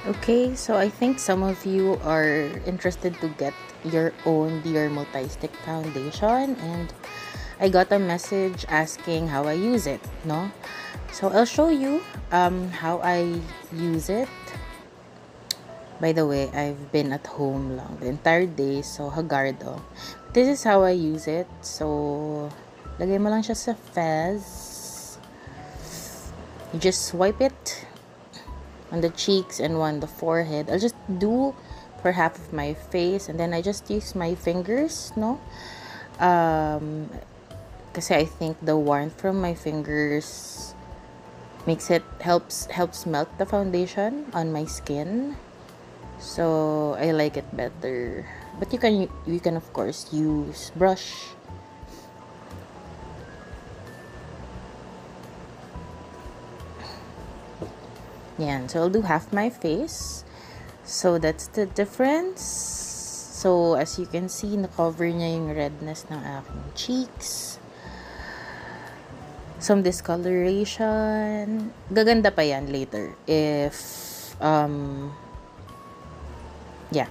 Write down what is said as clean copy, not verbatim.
Okay, so I think some of you are interested to get your own Dior Multi-Stick Foundation, and I got a message asking how I use it, no? So I'll show you how I use it. By the way, I've been at home lang the entire day, so hagardo. This is how I use it. So, lagay mo lang siya sa fez. You just swipe it on the cheeks and on the forehead. I'll just do for half of my face, and then I just use my fingers, no? Kasi I think the warmth from my fingers makes it helps melt the foundation on my skin. So I like it better. But you can of course use brush. Yeah, so I'll do half my face. So that's the difference. So as you can see, na-cover niya yung redness ng aking cheeks. Some discoloration. Gaganda pa yan later if yeah.